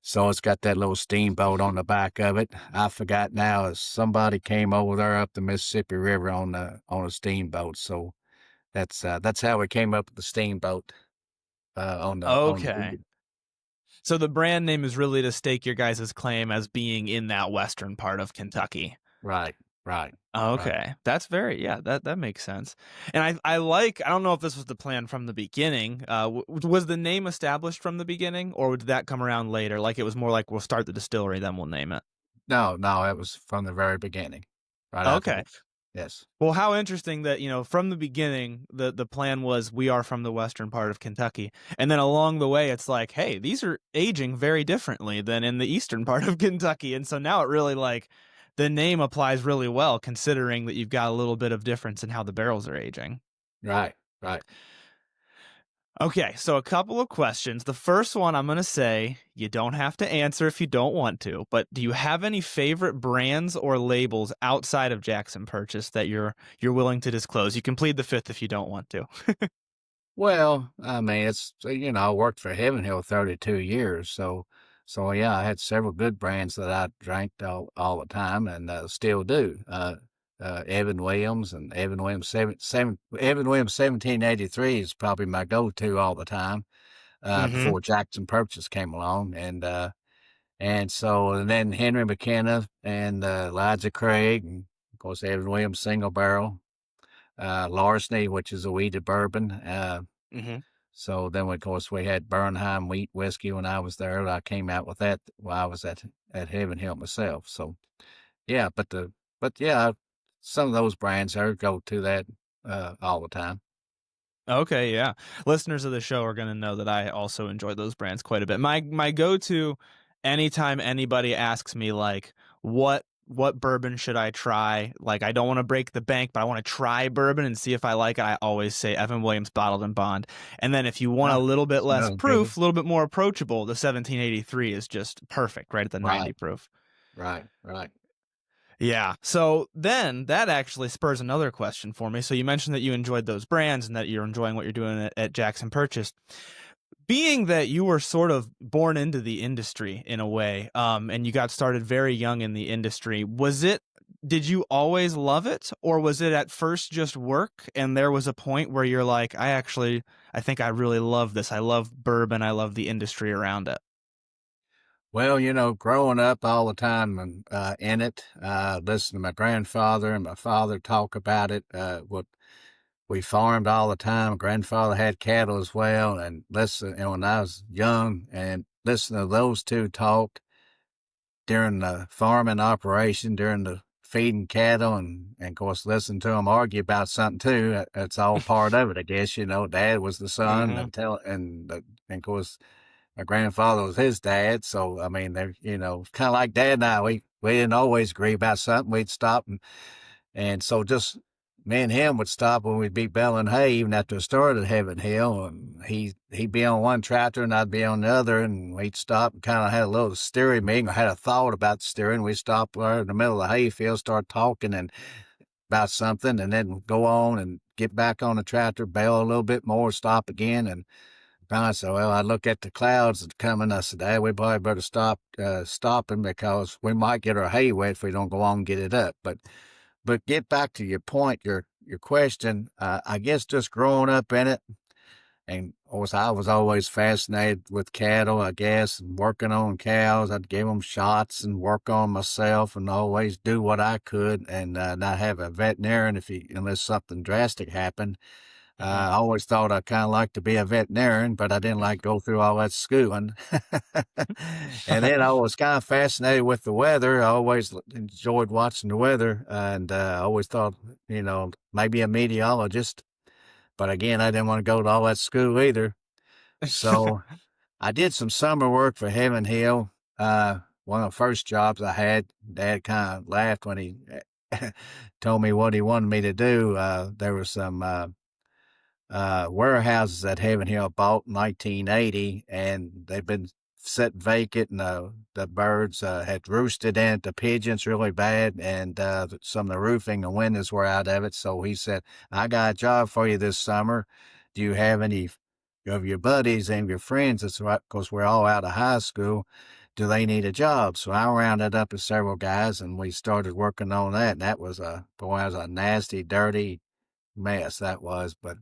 B: so it's got that little steamboat on the back of it. I forgot now if somebody came over there up the Mississippi River on a steamboat. So that's how we came up with the steamboat on
A: Okay. So the brand name is really to stake your guys' claim as being in that western part of Kentucky.
B: right, right, right.
A: Okay. That's very yeah, that makes sense. And I like I don't know if this was the plan from the beginning. Was the name established from the beginning or did that come around later? Like it was more like we'll start the distillery then we'll name it.
B: No, no, it was from the very beginning, right after
A: Okay.
B: the yes,
A: Well, how interesting that, from the beginning the plan was we are from the western part of Kentucky. And then along the way it's like, hey, these are aging very differently than in the eastern part of Kentucky. And so now it really like the name applies really well considering that you've got a little bit of difference in how the barrels are aging.
B: right, right.
A: Okay, so a couple of questions. The first one I'm going to say you don't have to answer if you don't want to, but do you have any favorite brands or labels outside of Jackson Purchase that you're willing to disclose? You can plead the fifth if you don't want to.
B: Well, I mean, I worked for Heaven Hill 32 years, so yeah, I had several good brands that I drank all the time and still do. Evan Williams and Evan Williams 1783 is probably my go-to all the time.
A: Mm-hmm.
B: Before Jackson Purchase came along, and then Henry McKenna and Elijah Craig, and of course Evan Williams single barrel, Larceny, which is a wheated bourbon.
A: Mm-hmm.
B: So then, of course, we had Bernheim wheat whiskey when I was there. I came out with that while I was at Heaven Hill myself. So yeah, but yeah, some of those brands I go to that all the time.
A: Okay, yeah. Listeners of the show are going to know that I also enjoy those brands quite a bit. My go-to anytime anybody asks me like what bourbon should I try? Like I don't want to break the bank, but I want to try bourbon and see if I like it. I always say Evan Williams Bottled and Bond. And then if you want a
B: Ah,
A: little bit
B: that's
A: less
B: another biggie.
A: proof, a little bit more approachable, the 1783 is just perfect, right at the 90
B: Right,
A: proof.
B: right.
A: Yeah. So then that actually spurs another question for me. So you mentioned that you enjoyed those brands and that you're enjoying what you're doing at Jackson Purchase. Being that you were sort of born into the industry in a way, and you got started very young in the industry, did you always love it, or was it at first just work and there was a point where you're like, I think I really love this. I love bourbon. I love the industry around it.
B: Well, growing up all the time and in it, listening to my grandfather and my father talk about it, what we farmed all the time. Grandfather had cattle as well, and when I was young and listening to those two talk during the farming operation, during the feeding cattle, and of course listen to them argue about something too. That's all part of it, I guess. Dad was the son,
A: Mm-hmm.
B: and of course my grandfather was his dad. So I mean, they're kind of like Dad and I. We didn't always agree about something. We'd stop and so just me and him would stop when we'd be baling hay, even after the start of Heaven Hill. And he'd be on one tractor and I'd be on the other, and we'd stop and kind of had a little steering meeting or had a thought about the steering. We'd stop there in the middle of the hayfield, start talking and about something, and then go on and get back on the tractor, bale a little bit more, stop again, and I said, well, I look at the clouds coming. I said, Dad, we probably better stopping because we might get our hay wet if we don't go on and get it up. But get back to your point, your question. I guess just growing up in it, and of course I was always fascinated with cattle. I guess and working on cows. I'd give them shots and work on myself, and always do what I could, and not have a veterinarian unless something drastic happened.
A: Mm-hmm.
B: I always thought I kind of liked to be a veterinarian, but I didn't like go through all that schooling. And then I was kind of fascinated with the weather. I always enjoyed watching the weather, and I always thought, maybe a meteorologist. But again, I didn't want to go to all that school either. So I did some summer work for Heaven Hill. One of the first jobs I had, Dad kind of laughed when he told me what he wanted me to do. There was some warehouses that Heaven Hill bought in 1980, and they've been set vacant, and the birds had roosted in it, the pigeons really bad, and some of the roofing and windows were out of it. So he said, I got a job for you this summer. Do you have any of your buddies and your friends? That's right, because we're all out of high school. Do they need a job? So I rounded up several guys, and we started working on that. And that was that was a nasty, dirty mess that was. But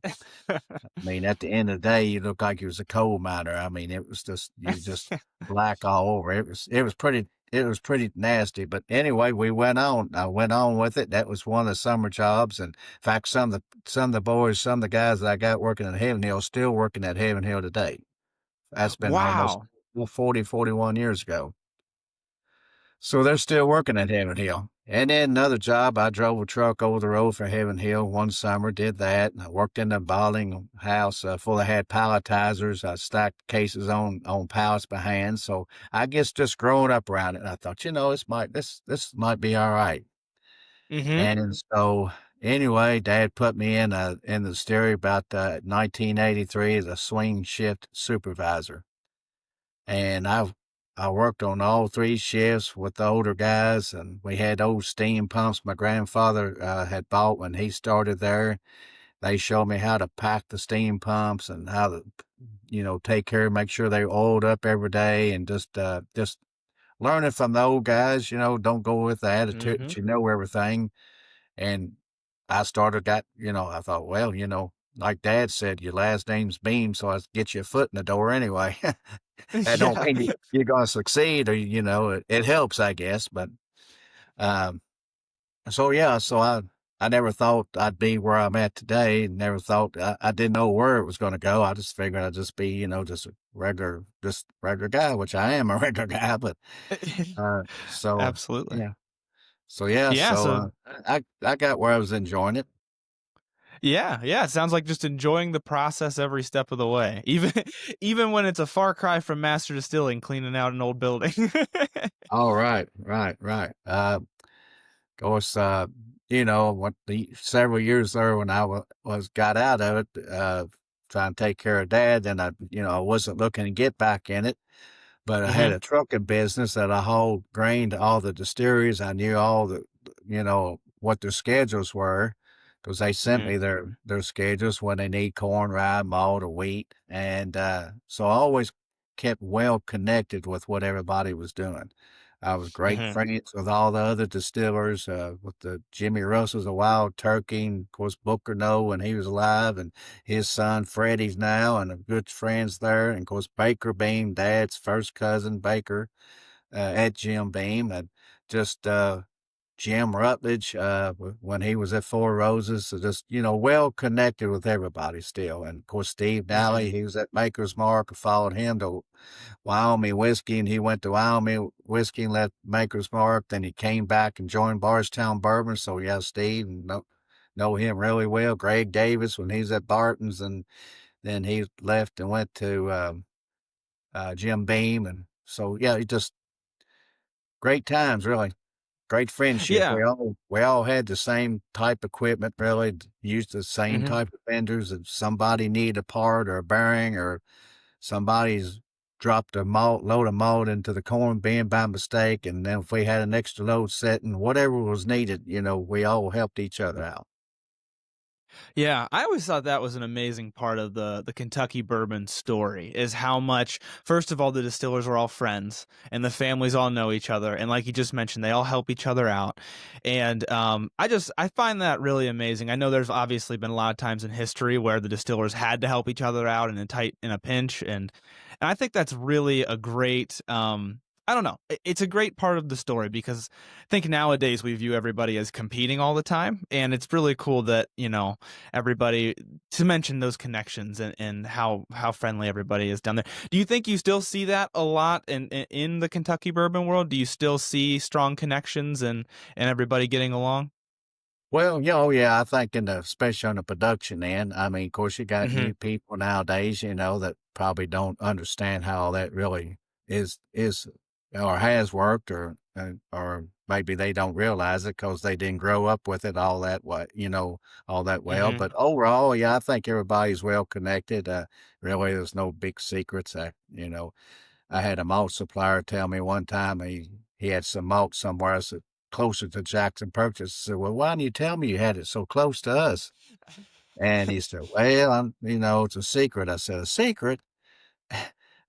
B: I mean, at the end of the day, you look like you was a coal miner. I mean, it was just you just black all over. It was pretty nasty. But anyway, we went on. I went on with it. That was one of the summer jobs. And in fact, some of the boys, some of the guys that I got working at Heaven Hill, still working at Heaven Hill today. That's been almost
A: Wow.
B: 41 years ago. So they're still working at Heaven Hill. And then another job, I drove a truck over the road for Heaven Hill one summer, did that. And I worked in the bottling house before they had palletizers. I stacked cases on pallets by hand. So I guess just growing up around it, I thought, this might be all right.
A: Mm-hmm.
B: And so anyway, Dad put me in the distillery about 1983 as a swing shift supervisor. And I worked on all three shifts with the older guys, and we had old steam pumps my grandfather had bought when he started there. they showed me how to pack the steam pumps and how to, take care, make sure they oiled up every day, and just learning from the old guys. Don't go with the attitude
A: Hmm.
B: that you know everything. And I started got, I thought, well, like Dad said, your last name's Beam, so I get you a foot in the door anyway. That don't
A: Yeah.
B: mean you're going to succeed, or it helps, I guess. But um, so yeah, so I never thought I'd be where I'm at today. Never thought I didn't know where it was going to go. I just figured I'd just be, just a regular guy, which I am a regular guy. But so
A: Absolutely.
B: yeah, so yeah,
A: Yeah.
B: so
A: So
B: I got where I was enjoying it.
A: yeah, yeah. It sounds like just enjoying the process every step of the way, even even when it's a far cry from Master Distilling cleaning out an old building.
B: All right, right, right. Of course, what the several years there when I was got out of it, trying to take care of Dad, and I wasn't looking to get back in it. But I had
A: Hmm.
B: a trucking business that I hauled grain to all the distilleries. I knew all what their schedules were, because they sent
A: Hmm.
B: me their schedules when they need corn, rye, malt, or wheat. And so I always kept well connected with what everybody was doing. I was great
A: Hmm.
B: friends with all the other distillers, with the Jimmy Russell's a Wild Turkey, and of course Booker Noe when he was alive, and his son Freddie's now, and good friends there. And of course Baker Beam, Dad's first cousin Baker, at Jim Beam, and just Jim Rutledge, when he was at Four Roses. So just, well connected with everybody still. And of course, Steve
A: Hmm.
B: Nally, he was at Maker's Mark. I followed him to Wyoming Whiskey, and he went to Wyoming Whiskey and left Maker's Mark. Then he came back and joined Bardstown Bourbon. So yeah, Steve, and know him really well. Greg Davis when he's at Barton's, and then he left and went to Jim Beam. And so yeah, he just great times, really. Great friendship.
A: Yeah.
B: We all had the same type equipment, really, used the same
A: Hmm.
B: type of vendors. If somebody needed a part or a bearing, or somebody's dropped a load of malt into the corn bin by mistake, and then if we had an extra load setting, whatever was needed, we all helped each other out.
A: Yeah, I always thought that was an amazing part of the Kentucky bourbon story is how much first of all the distillers were all friends and the families all know each other and like you just mentioned they all help each other out. And I find that really amazing. I know there's obviously been a lot of times in history where the distillers had to help each other out in a pinch and I think that's really a great I don't know. It's a great part of the story because I think nowadays we view everybody as competing all the time and it's really cool that, everybody to mention those connections and how friendly everybody is down there. Do you think you still see that a lot in the Kentucky bourbon world? Do you still see strong connections and everybody getting along?
B: Well, yeah, oh yeah, I think especially on the production end, I mean, of course, you got
A: Hmm.
B: new people nowadays, that probably don't understand how that really is or has worked, or maybe they don't realize it because they didn't grow up with it all that way, all that well.
A: Hmm.
B: But overall, yeah, I think everybody's well connected. Really, there's no big secrets. I had a malt supplier tell me one time he had some malt somewhere else closer to Jackson Purchase. I said, "Well, why didn't you tell me you had it so close to us?" And he said, "Well, it's a secret." I said, "A secret?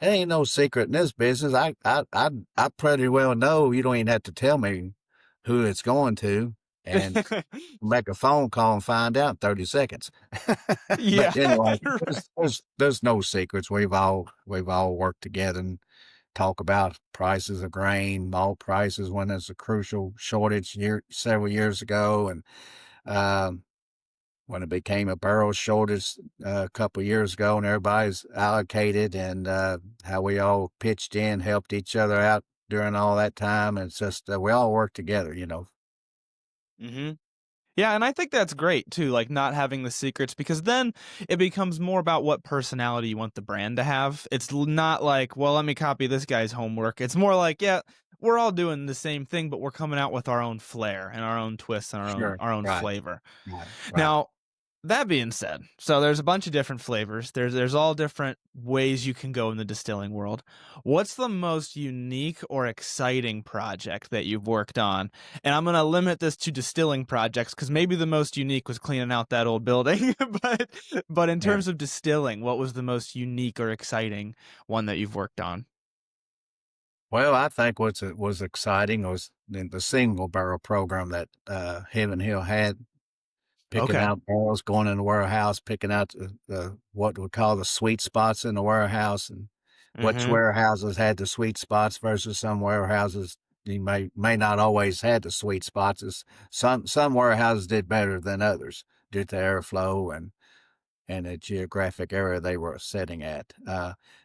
B: It ain't no secret in this business. I pretty well know. You don't even have to tell me who it's going to, and make a phone call and find out in 30 seconds."
A: Yeah.
B: But anyway,
A: Right.
B: there's no secrets. We've all worked together and talk about prices of grain, malt prices when there's a crucial shortage several years ago, and um, when it became a barrel shortage a couple of years ago, and everybody's allocated, and how we all pitched in, helped each other out during all that time. And it's just we all work together.
A: Hmm. Yeah, and I think that's great too, like not having the secrets because then it becomes more about what personality you want the brand to have. It's not like, well, let me copy this guy's homework. It's more like, yeah, we're all doing the same thing, but we're coming out with our own flair and our own twists and
B: Sure.
A: our own
B: Right.
A: flavor.
B: Right. Right.
A: Now, That being said, so there's a bunch of different flavors. There's all different ways you can go in the distilling world. What's the most unique or exciting project that you've worked on? And I'm gonna limit this to distilling projects because maybe the most unique was cleaning out that old building. but in
B: Yeah.
A: terms of distilling, what was the most unique or exciting one that you've worked on?
B: Well, I think what was exciting was the single barrel program that Heaven Hill had, picking
A: Okay.
B: out barrels, going in the warehouse, picking out the what we call the sweet spots in the warehouse, and which
A: Mm-hmm.
B: warehouses had the sweet spots versus some warehouses you may not always had the sweet spots. Some warehouses did better than others due to airflow and the geographic area they were sitting at.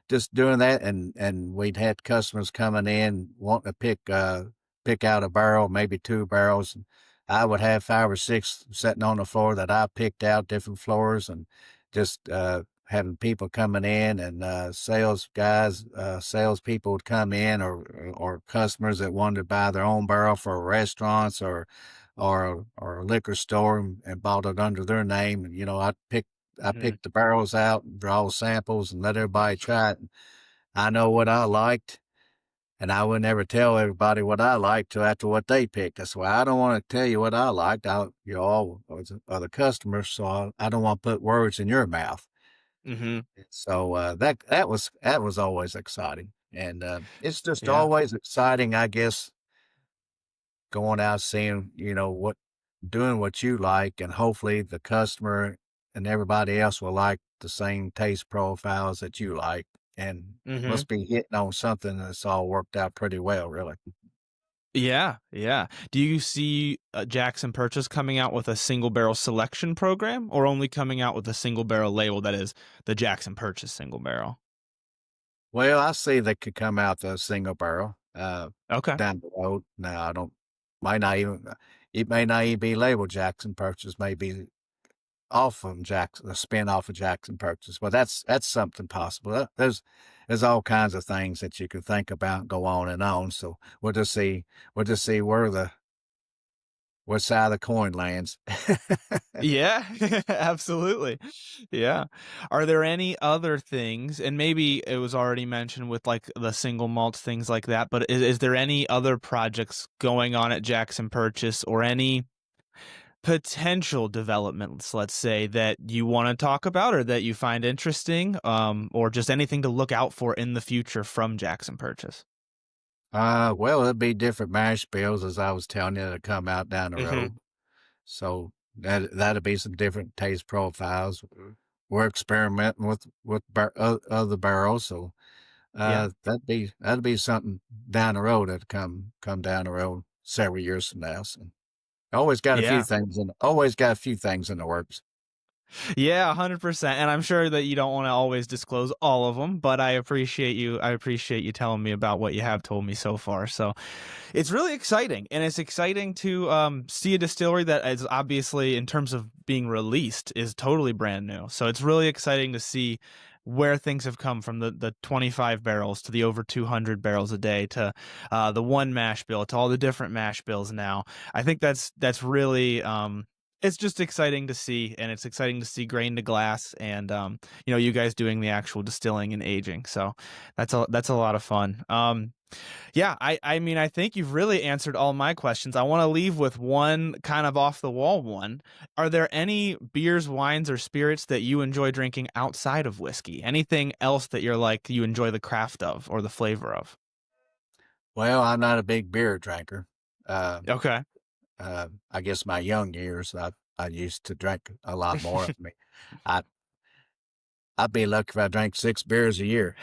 B: Just doing that, and we'd had customers coming in wanting to pick out a barrel, maybe two barrels. I would have five or six sitting on the floor that I picked out, different floors, and just having people coming in, and sales guys, salespeople would come in, or customers that wanted to buy their own barrel for restaurants or a liquor store, and bought it under their name. And, I
A: Mm-hmm.
B: picked the barrels out, and draw samples, and let everybody try it. I know what I liked, and I would never tell everybody what I liked till after what they picked. That's why I don't want to tell you what I liked. All are the customers, so I don't want to put words in your mouth.
A: Mm-hmm.
B: So that was always exciting, and it's just
A: Yeah.
B: always exciting, I guess, going out seeing, doing what you like, and hopefully the customer and everybody else will like the same taste profiles that you like, and
A: Mm-hmm.
B: must be hitting on something that's all worked out pretty well, really.
A: Yeah, yeah. Do you see Jackson Purchase coming out with a single barrel selection program or only coming out with a single barrel label that is the Jackson Purchase single barrel?
B: Well, I see they could come out the single barrel
A: Okay.
B: down the road. Now I don't might not even it may not even be labeled Jackson Purchase, maybe off from Jackson, a spin off of Jackson Purchase. Well, that's something possible. There's all kinds of things that you can think about, and go on and on. So we'll just see what side of the coin lands.
A: Yeah, absolutely. Yeah. Are there any other things, and maybe it was already mentioned with like the single malt things like that, but is there any other projects going on at Jackson Purchase or any potential developments, let's say, that you want to talk about or that you find interesting, or just anything to look out for in the future from Jackson Purchase?
B: Well, it'd be different mash bills, as I was telling you, to come out down the
A: Hmm.
B: road. So that'd be some different taste profiles. We're experimenting with other barrels, so
A: Yeah.
B: that'd be something down the road that come down the road several years from now. So
A: Yeah.
B: always got a few things in the works.
A: Yeah, 100%. And I'm sure that you don't want to always disclose all of them, but I appreciate you telling me about what you have told me so far. So, it's really exciting, and it's exciting to see a distillery that is obviously, in terms of being released, is totally brand new. So it's really exciting to see where things have come from the 25 barrels to the over 200 barrels a day to the one mash bill to all the different mash bills now. I think that's really it's just exciting to see, and it's exciting to see grain to glass, and you guys doing the actual distilling and aging. So that's a lot of fun. Yeah, I mean, I think you've really answered all my questions. I want to leave with one kind of off the wall one. Are there any beers, wines, or spirits that you enjoy drinking outside of whiskey? Anything else that you're like you enjoy the craft of or the flavor of?
B: Well, I'm not a big beer drinker. Uh,
A: Okay.
B: I guess my young years, I used to drink a lot more. I I'd be lucky if I drank 6 beers a year.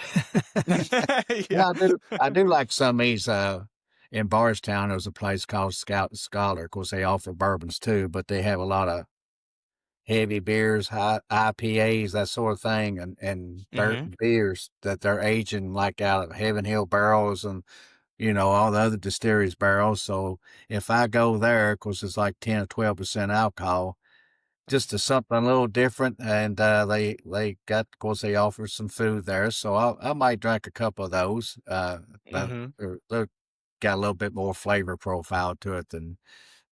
A: Yeah.
B: Yeah, I do like some of these, in Bardstown, there's a place called Scout and Scholar. Of course, they offer bourbons too, but they have a lot of heavy beers, high IPAs, that sort of thing, and
A: Hmm.
B: beers that they're aging like out of Heaven Hill barrels, and all the other distilleries barrels. So if I go there, of course, it's like 10 or 12% alcohol, just to something a little different. And they got, of course, they offer some food there, so I might drink a couple of those. But
A: Hmm.
B: they're got a little bit more flavor profile to it than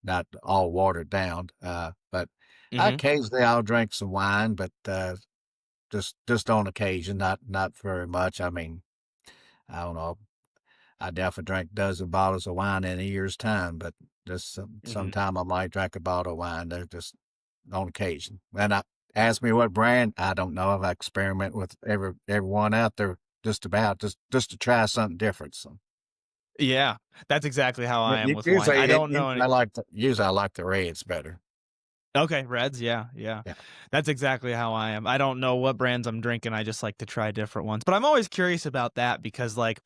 B: not all watered down. But
A: Mm-hmm.
B: Occasionally I'll drink some wine, but just on occasion, not very much. I mean, I don't know. I definitely drank a dozen bottles of wine in a year's time, but just
A: Mm-hmm.
B: sometime I might drink a bottle of wine. They're just on occasion. And I ask me what brand, I don't know. If I experiment with everyone out there just about just to try something different. So
A: Yeah, that's exactly how I am with wine.
B: usually
A: I don't know any.
B: usually I like the reds better.
A: Okay, Reds, yeah, yeah.
B: Yeah.
A: That's exactly how I am. I don't know what brands I'm drinking. I just like to try different ones. But I'm always curious about that because, like,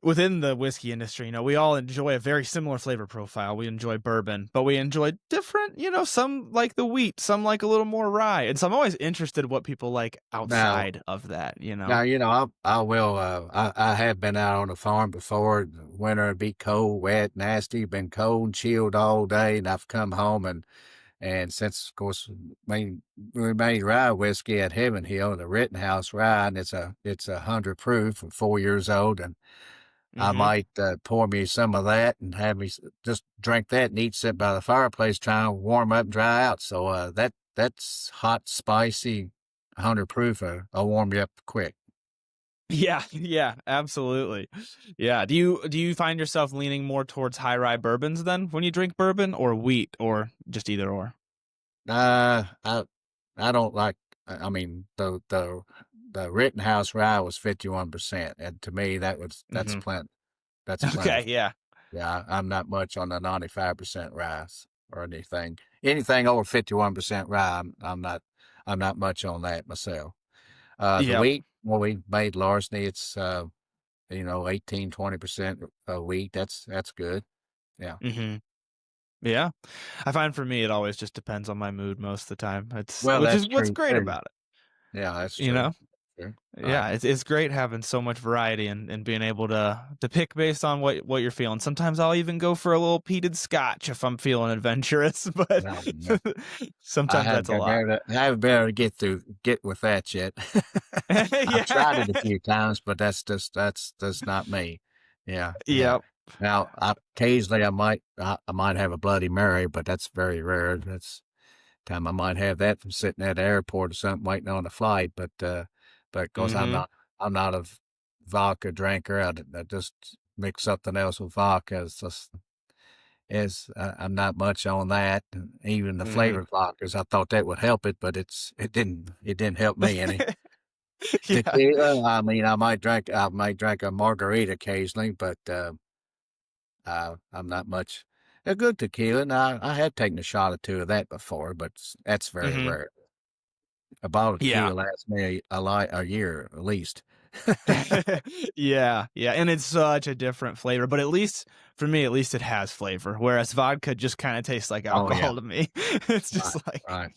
A: within the whiskey industry, we all enjoy a very similar flavor profile. We enjoy bourbon, but we enjoy different, some like the wheat, some like a little more rye. And so I'm always interested in what people like
B: Now,
A: outside of that.
B: Now, I will, I have been out on the farm before. The winter would be cold, wet, nasty, been cold, chilled all day. And I've come home and since, of course, we made rye whiskey at Heaven Hill, the Rittenhouse rye, and it's 100 proof and 4 years old. And I
A: Mm-hmm.
B: might pour me some of that and have me just drink that and eat, sit by the fireplace, trying to warm up and dry out. So that's hot, spicy, 100 proof. I'll warm you up quick.
A: Yeah, yeah, absolutely. Yeah. Do you find yourself leaning more towards high rye bourbons then when you drink bourbon, or wheat, or just either or?
B: Uh, I I don't like. I mean, the Rittenhouse rye was 51%, and to me that's
A: Mm-hmm.
B: plenty. That's
A: Okay,
B: plentiful.
A: yeah.
B: Yeah, I'm not much on the 95% rye or anything. Anything over 51% rye, I'm not much on that myself. The
A: Yep.
B: wheat, well, we made larceny. It's 18, 20% wheat. That's good. Yeah.
A: Mm-hmm. Yeah. I find for me it always just depends on my mood most of the time. It's
B: Well,
A: which is
B: that's
A: what's
B: true
A: great
B: too.
A: about it,
B: Yeah, that's
A: you
B: true.
A: know?
B: True. Right.
A: Yeah, it's great having so much variety and being able to pick based on what you're feeling. Sometimes I'll even go for a little peated scotch if I'm feeling adventurous, but
B: No, no.
A: sometimes that's a lot.
B: I haven't been able to get with that yet. I've tried it a
A: Yeah.
B: few times, but that's not me. Yeah, yeah.
A: Yep.
B: Now, occasionally I might have a Bloody Mary, but that's very rare. That's time I might have that from sitting at the airport or something waiting on a flight. But of course
A: Mm-hmm.
B: I'm not a vodka drinker. I just mix something else with vodka. It's just I'm not much on that. And even the
A: Mm-hmm.
B: flavored vodkas, I thought that would help it, but it didn't help me any.
A: Yeah.
B: Tequila, I mean, I might drink a margarita occasionally, but I'm not much. A good tequila, and I have taken a shot or two of that before, but that's very
A: Mm-hmm.
B: rare. A bottle of
A: Yeah.
B: tequila lasts me a year at least.
A: Yeah, yeah, and it's such a different flavor, but at least for me, at least it has flavor. Whereas vodka just kind of tastes like
B: Oh yeah,
A: alcohol to me. It's
B: right,
A: just like,
B: right,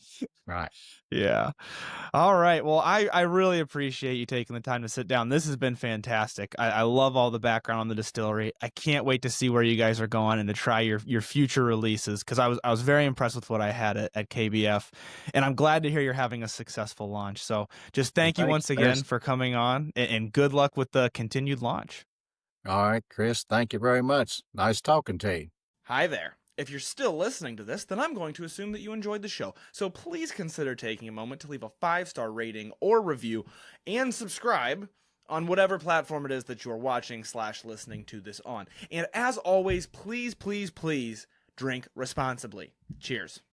B: right.
A: yeah. All right. Well, I really appreciate you taking the time to sit down. This has been fantastic. I love all the background on the distillery. I can't wait to see where you guys are going and to try your future releases because I was very impressed with what I had at KBF, and I'm glad to hear you're having a successful launch. So just
B: Well,
A: thank you
B: thanks,
A: once again
B: Chris.
A: for coming on, and good luck with the continued launch.
B: All right, Chris. Thank you very much. Nice talking to you.
A: Hi there. If you're still listening to this, then I'm going to assume that you enjoyed the show. So please consider taking a moment to leave a 5-star rating or review and subscribe on whatever platform it is that you're watching/listening to this on. And as always, please, please, please drink responsibly. Cheers.